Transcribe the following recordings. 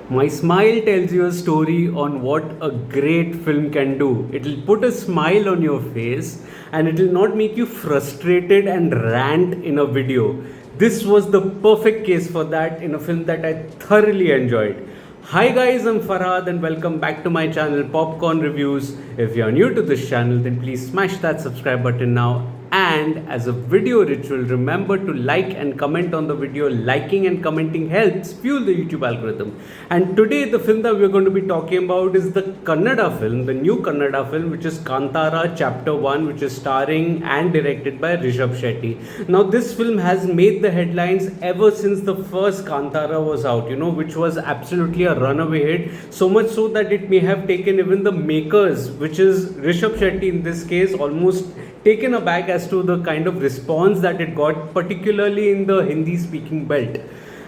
My smile tells you a story on what a great film can do. It'll put a smile on your face and it'll not make you frustrated and rant in a video. This was the perfect case for that in a film that I thoroughly enjoyed. Hi guys, I'm Farhad and welcome back to my channel Popcorn Reviews. If you're new to this channel, then please smash that subscribe button now. And as a video ritual, remember to like and comment on the video. Liking and commenting helps fuel the YouTube algorithm. And today the film that we're going to be talking about is the Kannada film, the new Kannada film, which is Kantara Chapter 1, which is starring and directed by RISHAB Shetty. Now this film has made the headlines ever since the first Kantara was out, which was absolutely a runaway hit. So much so that it may have taken even the makers, which is RISHAB Shetty in this case, almost taken aback as to the kind of response that it got, particularly in the Hindi speaking belt.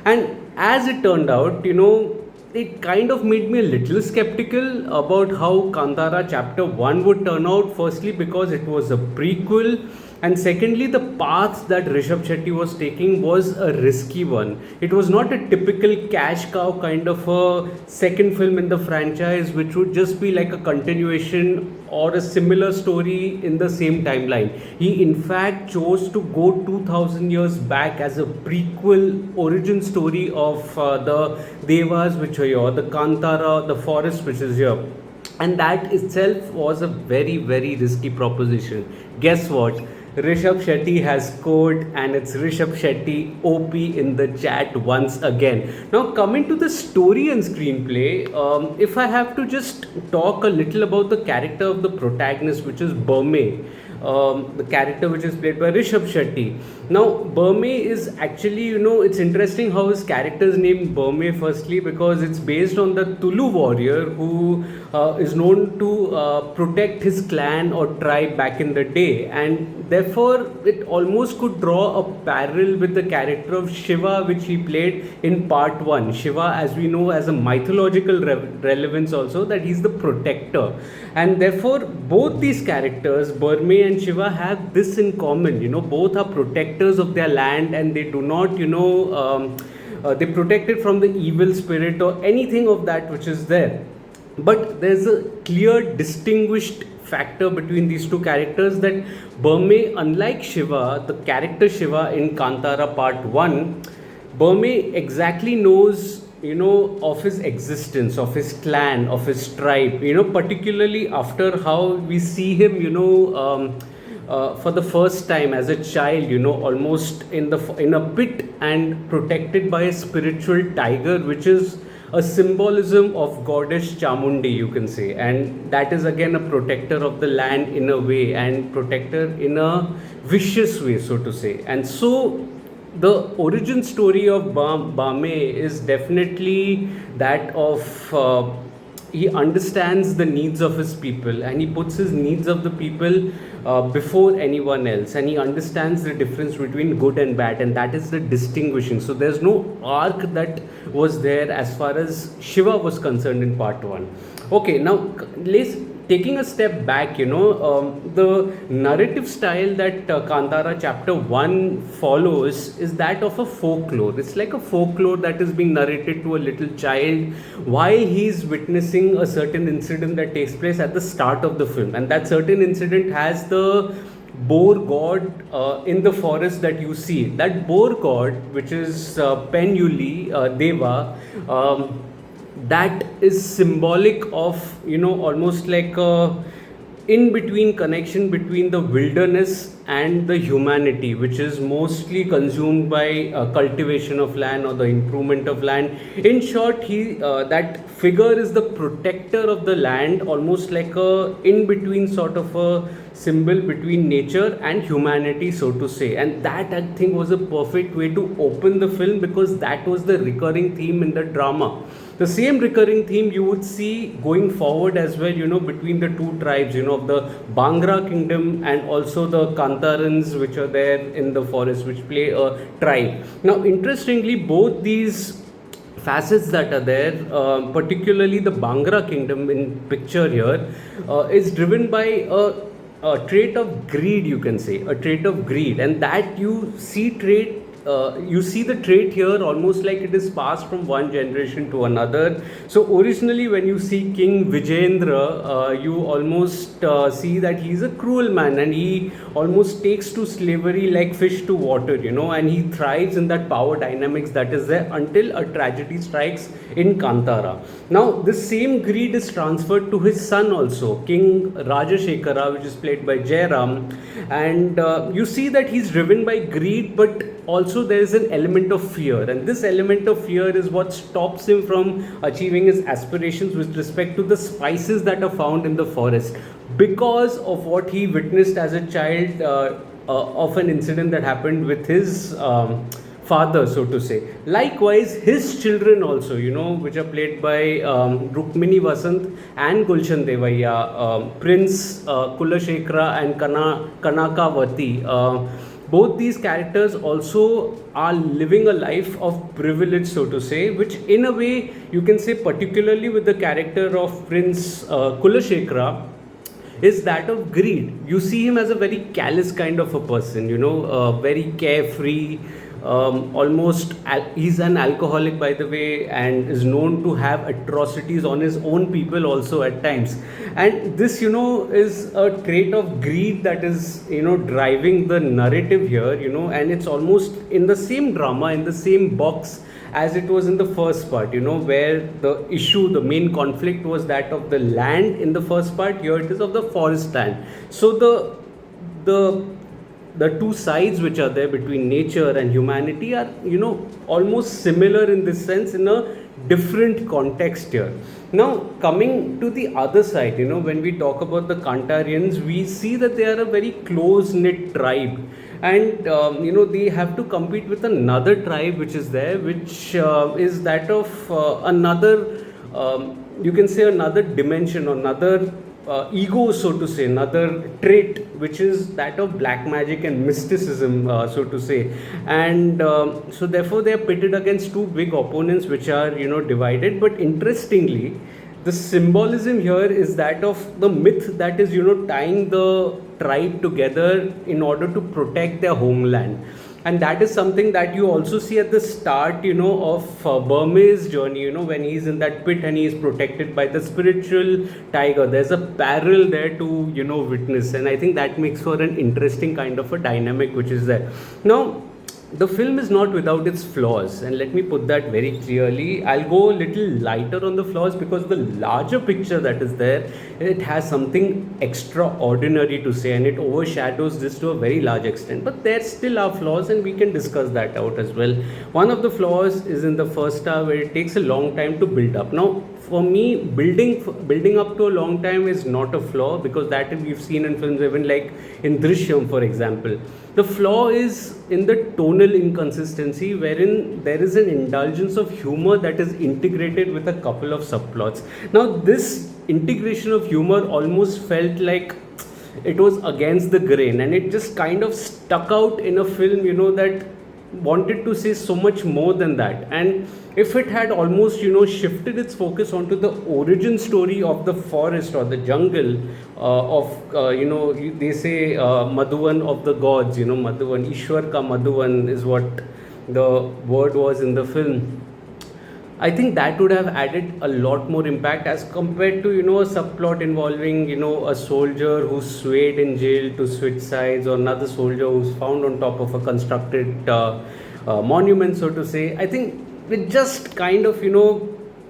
And as it turned out, it kind of made me a little skeptical about how Kantara Chapter 1 would turn out. Firstly, because it was a prequel, and secondly, the path that RISHAB Shetty was taking was a risky one. It was not a typical cash cow kind of a second film in the franchise, which would just be like a continuation or a similar story in the same timeline. He in fact chose to go 2000 years back as a prequel origin story of the Devas which are here, the Kantara, the forest which is here. And that itself was a very, very risky proposition. Guess what? RISHAB Shetty has scored, and it's RISHAB Shetty OP in the chat once again. Now, coming to the story and screenplay, if I have to just talk a little about the character of the protagonist, which is Burme, the character which is played by RISHAB Shetty. Now, Burme is actually, it's interesting how his character is named Burme, firstly, because it's based on the Tulu warrior who is known to protect his clan or tribe back in the day, and therefore it almost could draw a parallel with the character of Shiva, which he played in part 1. Shiva, as we know, has a mythological relevance also, that he's the protector, and therefore both these characters, Burme and Shiva, have this in common. Both are protectors of their land, and they do not, they protect it from the evil spirit or anything of that which is there. But there's a clear distinguished factor between these two characters, that Burme, unlike Shiva, the character Shiva in Kantara Part 1, Burme exactly knows, of his existence, of his clan, of his tribe, particularly after how we see him, for the first time as a child, almost in a pit and protected by a spiritual tiger, which is a symbolism of goddess Chamundi, you can say, and that is again a protector of the land in a way, and protector in a vicious way, so to say. And so the origin story of Bame is definitely that of he understands the needs of his people, and he puts his needs of the people before anyone else, and he understands the difference between good and bad, and that is the distinguishing. So there's no arc that was there as far as Shiva was concerned in part 1. Okay, now let's taking a step back, the narrative style that Kantara Chapter 1 follows is that of a folklore. It's like a folklore that is being narrated to a little child while he's witnessing a certain incident that takes place at the start of the film. And that certain incident has the boar god in the forest that you see. That boar god, which is Penyuli Deva, that is symbolic of, almost like a in between connection between the wilderness and the humanity, which is mostly consumed by cultivation of land or the improvement of land. In short, that figure is the protector of the land, almost like a in between sort of a symbol between nature and humanity, so to say. And that, I think, was a perfect way to open the film, because that was the recurring theme in the drama. The same recurring theme you would see going forward as well, between the two tribes, of the Bangra kingdom and also the Kantarans, which are there in the forest, which play a tribe. Now, interestingly, both these facets that are there, particularly the Bangra kingdom in picture here, is driven by a trait of greed, you can say, a trait of greed, and that you see trait you see the trait here almost like it is passed from one generation to another. So originally when you see King Vijayendra, you almost see that he's a cruel man, and he almost takes to slavery like fish to water, and he thrives in that power dynamics that is there until a tragedy strikes in Kantara. Now this same greed is transferred to his son also, King Rajashekara, which is played by Jairam, and you see that he's driven by greed, but also there is an element of fear, and this element of fear is what stops him from achieving his aspirations with respect to the spices that are found in the forest, because of what he witnessed as a child, of an incident that happened with his father, so to say. Likewise, his children also, which are played by Rukmini Vasanth and Gulshan Devaya, Prince Kulashekara and Kanakavati. Both these characters also are living a life of privilege, so to say, which in a way you can say, particularly with the character of Prince Kulashekara, is that of greed. You see him as a very callous kind of a person, very carefree, he's an alcoholic, by the way, and is known to have atrocities on his own people also at times. And this, is a trait of greed that is, driving the narrative here, and it's almost in the same drama, in the same box as it was in the first part, where the issue, the main conflict was that of the land in the first part. Here it is of the forest land. So the two sides which are there between nature and humanity are, almost similar in this sense, in a different context here. Now coming to the other side, when we talk about the Kantarians, we see that they are a very close knit tribe, and they have to compete with another tribe which is there, which is that of another, you can say, another dimension, or another ego, so to say, another trait, which is that of black magic and mysticism, so to say. And so therefore they are pitted against two big opponents which are, divided. But interestingly, the symbolism here is that of the myth that is, tying the tribe together in order to protect their homeland. And that is something that you also see at the start, of Burmese journey, when he's in that pit and he is protected by the spiritual tiger. There's a parallel there to, witness. And I think that makes for an interesting kind of a dynamic which is there. Now, the film is not without its flaws, and let me put that very clearly. I'll go a little lighter on the flaws because the larger picture that is there, it has something extraordinary to say, and it overshadows this to a very large extent. But there still are flaws, and we can discuss that out as well. One of the flaws is in the first hour, where it takes a long time to build up. Now, for me, building up to a long time is not a flaw, because that we've seen in films, even like in Drishyam, for example. The flaw is in the tonal inconsistency, wherein there is an indulgence of humor that is integrated with a couple of subplots. Now, this integration of humor almost felt like it was against the grain, and it just kind of stuck out in a film, that wanted to say so much more than that. And if it had almost, shifted its focus onto the origin story of the forest or the jungle, they say Madhuvan of the gods, Madhuvan, Ishwar ka Madhuvan is what the word was in the film. I think that would have added a lot more impact as compared to, a subplot involving, a soldier who's swayed in jail to switch sides, or another soldier who's found on top of a constructed monument, so to say. I think it just kind of,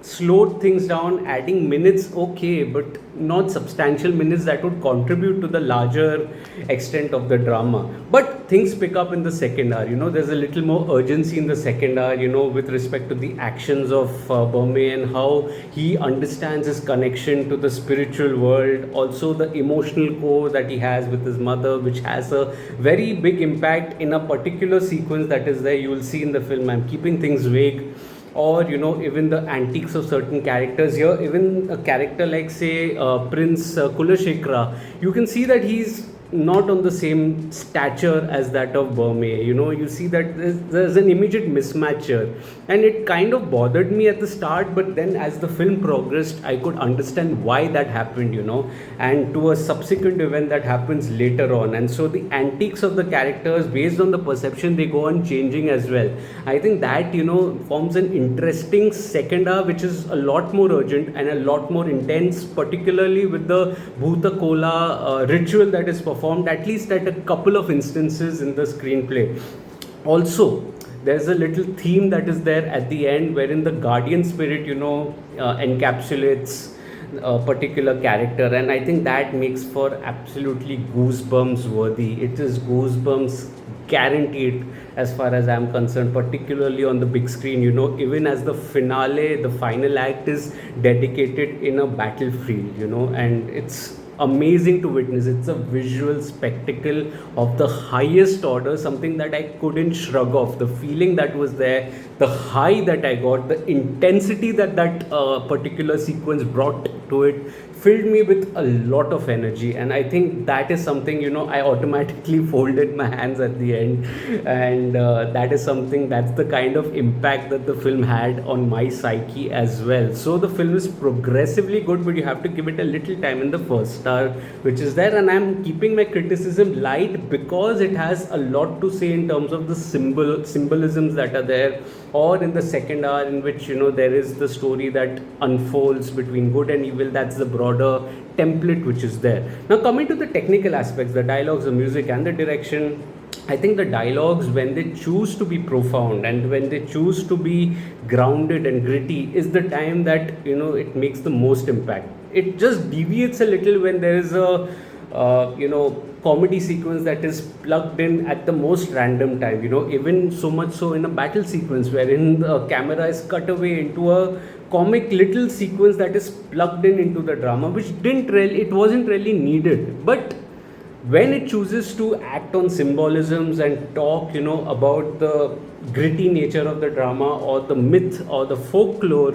slowed things down, adding minutes, okay, but not substantial minutes that would contribute to the larger extent of the drama. But things pick up in the second hour, there's a little more urgency in the second hour, with respect to the actions of Burme, and how he understands his connection to the spiritual world, also the emotional core that he has with his mother, which has a very big impact in a particular sequence that is there. You will see in the film, I'm keeping things vague. Or even the antiques of certain characters here, even a character like, say, Prince Kulashekara, you can see that he's not on the same stature as that of Burmese. You know, you see that there's an immediate mismatch here, and it kind of bothered me at the start, but then as the film progressed, I could understand why that happened, you know, and to a subsequent event that happens later on. And so the antiques of the characters, based on the perception, they go on changing as well. I think that, you know, forms an interesting second hour, which is a lot more urgent and a lot more intense, particularly with the Bhuta Kola ritual that is performed at least at a couple of instances in the screenplay. Also, there's a little theme that is there at the end wherein the guardian spirit, you know, encapsulates a particular character, and I think that makes for absolutely goosebumps worthy. It is goosebumps guaranteed as far as I'm concerned, particularly on the big screen, you know, even as the finale, the final act is dedicated in a battlefield, you know, and it's amazing to witness. It's a visual spectacle of the highest order, something that I couldn't shrug off. The feeling that was there, the high that I got, the intensity that particular sequence brought to it, filled me with a lot of energy. And I think that is something, you know, I automatically folded my hands at the end. And that is something, that's the kind of impact that the film had on my psyche as well. So the film is progressively good, but you have to give it a little time in the first hour, which is there. And I'm keeping my criticism light because it has a lot to say in terms of the symbolisms that are there, or in the second hour, in which, you know, there is the story that unfolds between good and evil. That's the broader template which is there. Now, coming to the technical aspects, the dialogues, the music, and the direction, I think the dialogues, when they choose to be profound and when they choose to be grounded and gritty, is the time that, you know, it makes the most impact. It just deviates a little when there is a you know, comedy sequence that is plugged in at the most random time, you know, even so much so in a battle sequence wherein the camera is cut away into a comic little sequence that is plugged in into the drama, which it wasn't really needed. But when it chooses to act on symbolisms and talk, you know, about the gritty nature of the drama, or the myth or the folklore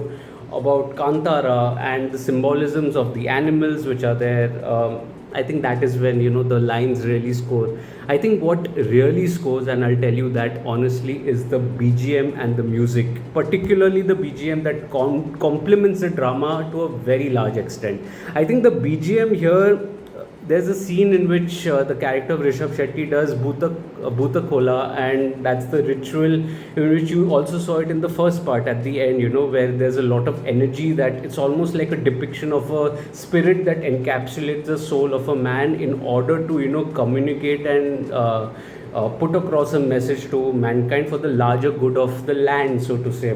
about Kantara and the symbolisms of the animals which are there, I think that is when, you know, the lines really score. I think what really scores, and I'll tell you that honestly, is the BGM and the music, particularly the BGM that complements the drama to a very large extent. I think the BGM here, there's a scene in which the character of Rishabh Shetty does Bhuta Kola, and that's the ritual in which you also saw it in the first part at the end, you know, where there's a lot of energy, that it's almost like a depiction of a spirit that encapsulates the soul of a man in order to, you know, communicate and put across a message to mankind for the larger good of the land, so to say.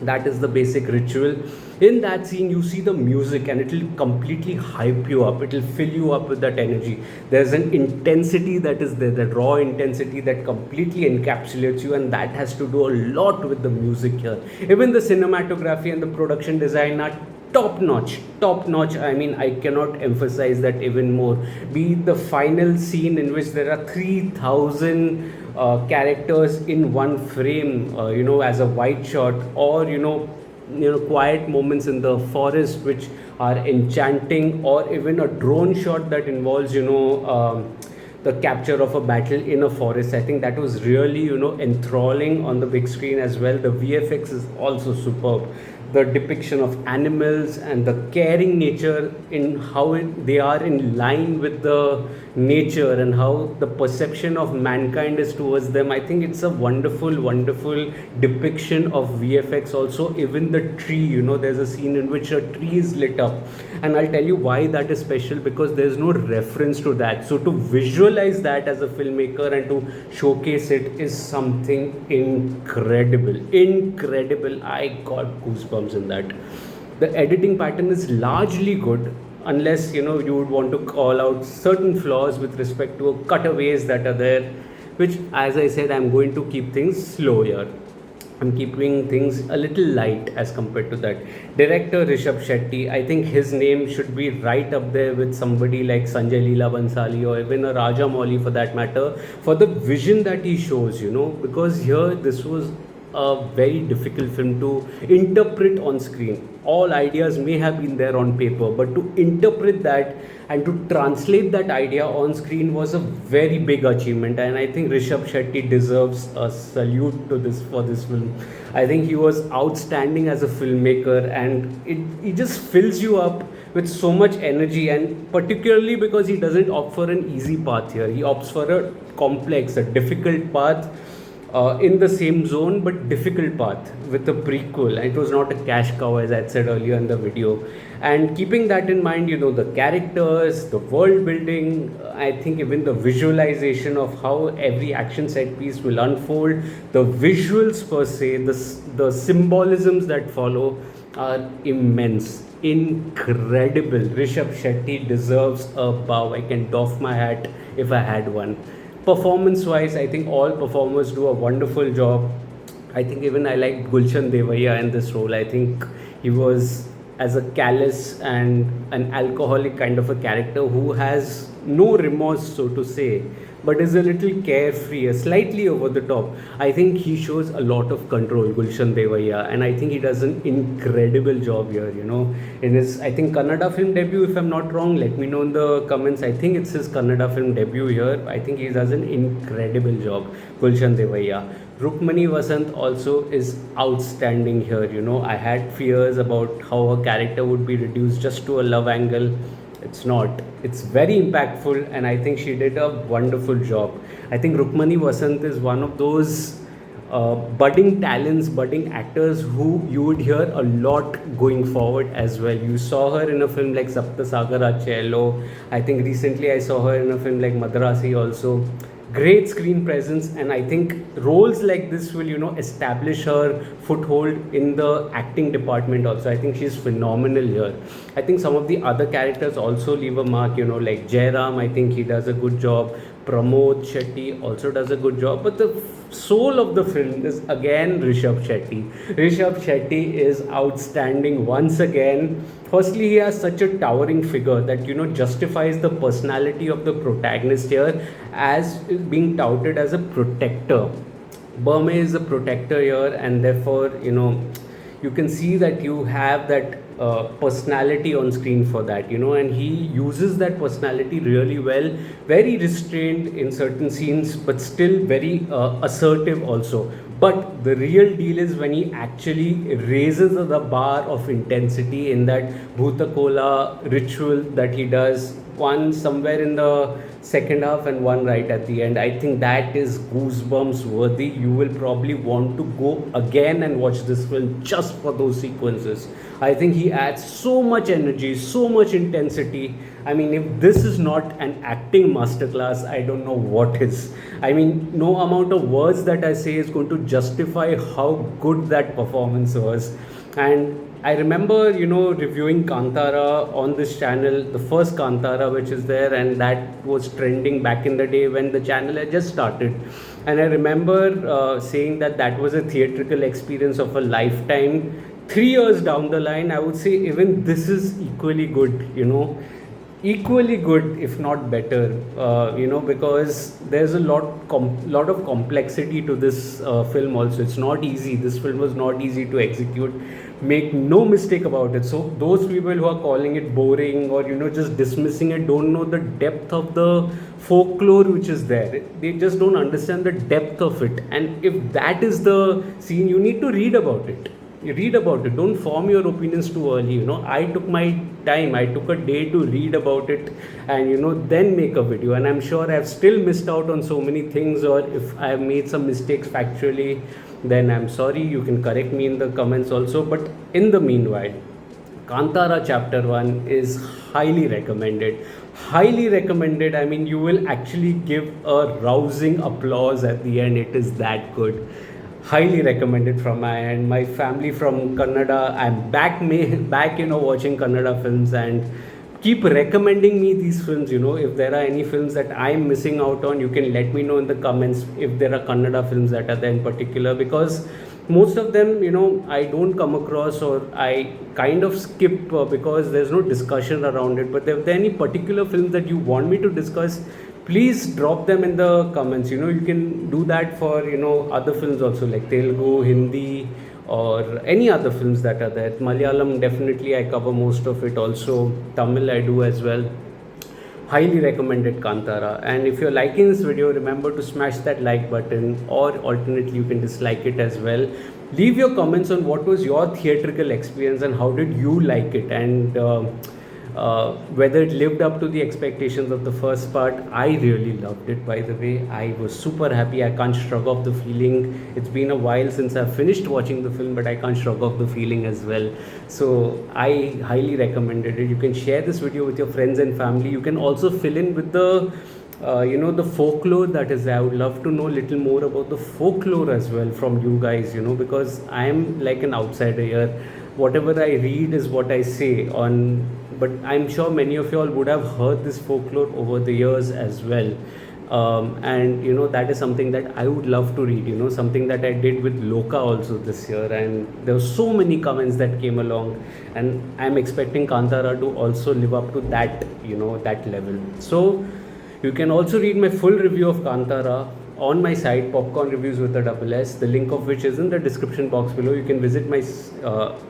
That is the basic ritual. In that scene, you see the music, and it will completely hype you up. It will fill you up with that energy. There's an intensity that is there, that raw intensity that completely encapsulates you, and that has to do a lot with the music here. Even the cinematography and the production design are top notch. I mean, I cannot emphasize that even more. Be it the final scene in which there are 3,000 characters in one frame, you know, as a wide shot, or, you know, quiet moments in the forest which are enchanting, or even a drone shot that involves, you know, the capture of a battle in a forest. I think that was really, you know, enthralling on the big screen as well. The VFX is also superb. The depiction of animals and the caring nature in how they are in line with the nature, and how the perception of mankind is towards them. I think it's a wonderful depiction of VFX also. Even the tree, you know, there's a scene in which a tree is lit up, and I'll tell you why that is special, because there's no reference to that. So to visualize that as a filmmaker and to showcase it is something incredible. I got goosebumps in that. The editing pattern is largely good, unless, you know, you would want to call out certain flaws with respect to cutaways that are there, which, as I said, I'm going to keep things slow here. I'm keeping things a little light as compared to that. Director Rishabh Shetty, I think his name should be right up there with somebody like Sanjay Leela Bansali, or even a Rajamouli for that matter, for the vision that he shows, you know, because here this was a very difficult film to interpret on screen. All ideas may have been there on paper, but to interpret that and to translate that idea on screen was a very big achievement. And I think Rishabh Shetty deserves a salute to this for this film. I think he was outstanding as a filmmaker, and it just fills you up with so much energy, and particularly because he doesn't opt for an easy path here. He opts for a complex, a difficult path, in the same zone but difficult path with a prequel. And it was not a cash cow, as I said earlier in the video. And keeping that in mind, the characters, the world building, I think even the visualization of how every action set piece will unfold, the visuals per se, the symbolisms that follow are immense, incredible. Rishabh Shetty deserves a bow. I can doff my hat if I had one. Performance wise, I think all performers do a wonderful job. I think even I liked Gulshan Devaya in this role. I think he was as a callous and an alcoholic kind of a character who has no remorse, so to say, but is a little carefree, slightly over the top. I think he shows a lot of control, Gulshan Devaya, and I think he does an incredible job here. In his, I think, Kannada film debut, if I'm not wrong, let me know in the comments. I think it's his Kannada film debut here. I think he does an incredible job, Gulshan Devaya. Rukmini Vasanth also is outstanding here. I had fears about how her character would be reduced just to a love angle. It's not. It's very impactful, and I think she did a wonderful job. I think Rukmini Vasanth is one of those budding talents, budding actors who you would hear a lot going forward as well. You saw her in a film like Sapta Sagara Cello. I think recently I saw her in a film like Madrasi also. Great screen presence, and I think roles like this will establish her foothold in the acting department also. I think she's phenomenal here. I think some of the other characters also leave a mark, like Jairam. I think he does a good job. Pramod Shetty also does a good job, but the soul of the film is again Rishabh Shetty. Rishabh Shetty is outstanding once again. Firstly, he has such a towering figure that justifies the personality of the protagonist here as being touted as a protector. Burma is a protector here, and therefore you can see that you have that personality on screen for that, and he uses that personality really well. Very restrained in certain scenes, but still very assertive also. But the real deal is when he actually raises the bar of intensity in that Bhutakola ritual that he does, one somewhere in the second half and one right at the end. I think that is goosebumps worthy. You will probably want to go again and watch this film just for those sequences. I think he adds so much energy, so much intensity. I mean, if this is not an acting masterclass, I don't know what is. I mean, no amount of words that I say is going to justify how good that performance was. And I remember, reviewing Kantara on this channel, the first Kantara which is there, and that was trending back in the day when the channel had just started. And I remember saying that that was a theatrical experience of a lifetime. 3 years down the line, I would say even this is equally good, equally good, if not better, because there's a lot of complexity to this film also. It's not easy. This film was not easy to execute. Make no mistake about it. So those people who are calling it boring or just dismissing it don't know the depth of the folklore which is there. They just don't understand the depth of it. And if that is the scene, you need to read about it. Read about it. Don't form your opinions too early. I took my time. I took a day to read about it and then make a video. And I'm sure I've still missed out on so many things, or if I've made some mistakes factually, then I'm sorry. You can correct me in the comments also. But in the meanwhile, Kantara chapter 1 is highly recommended. Highly recommended. I mean, you will actually give a rousing applause at the end. It is that good. Highly recommended from my end. My family from Kannada, I'm back watching Kannada films, and keep recommending me these films. If there are any films that I'm missing out on, you can let me know in the comments if there are Kannada films that are there in particular, because most of them I don't come across, or I kind of skip because there's no discussion around it. But if there are any particular films that you want me to discuss, please drop them in the comments. You can do that for other films also, like Telugu, Hindi, or any other films that are there. Malayalam, definitely I cover most of it also. Tamil I do as well. Highly recommended Kantara. And if you're liking this video, remember to smash that like button, or alternately you can dislike it as well. Leave your comments on what was your theatrical experience and how did you like it, and whether it lived up to the expectations of the first part. I really loved it, by the way. I was super happy. I can't shrug off the feeling. It's been a while since I've finished watching the film, but I can't shrug off the feeling as well. So I highly recommended it. You can share this video with your friends and family. You can also fill in with the the folklore that is there. I would love to know a little more about the folklore as well from you guys, because I am like an outsider here. Whatever I read is what I say on, but I'm sure many of you all would have heard this folklore over the years as well. And that is something that I would love to read, something that I did with Loka also this year, and there were so many comments that came along, and I'm expecting Kantara to also live up to that, that level. So you can also read my full review of Kantara on my site, Popcorn Reviews with a double S, the link of which is in the description box below. You can visit my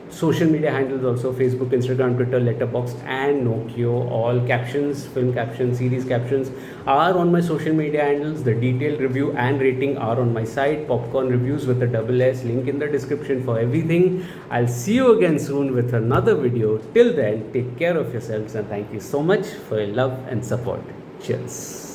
social media handles also, Facebook, Instagram, Twitter, Letterboxd, and Nokio. All captions, film captions, series captions are on my social media handles. The detailed review and rating are on my site, Popcorn Reviews with a double S, link in the description for everything. I'll see you again soon with another video. Till then, take care of yourselves, and thank you so much for your love and support. Cheers.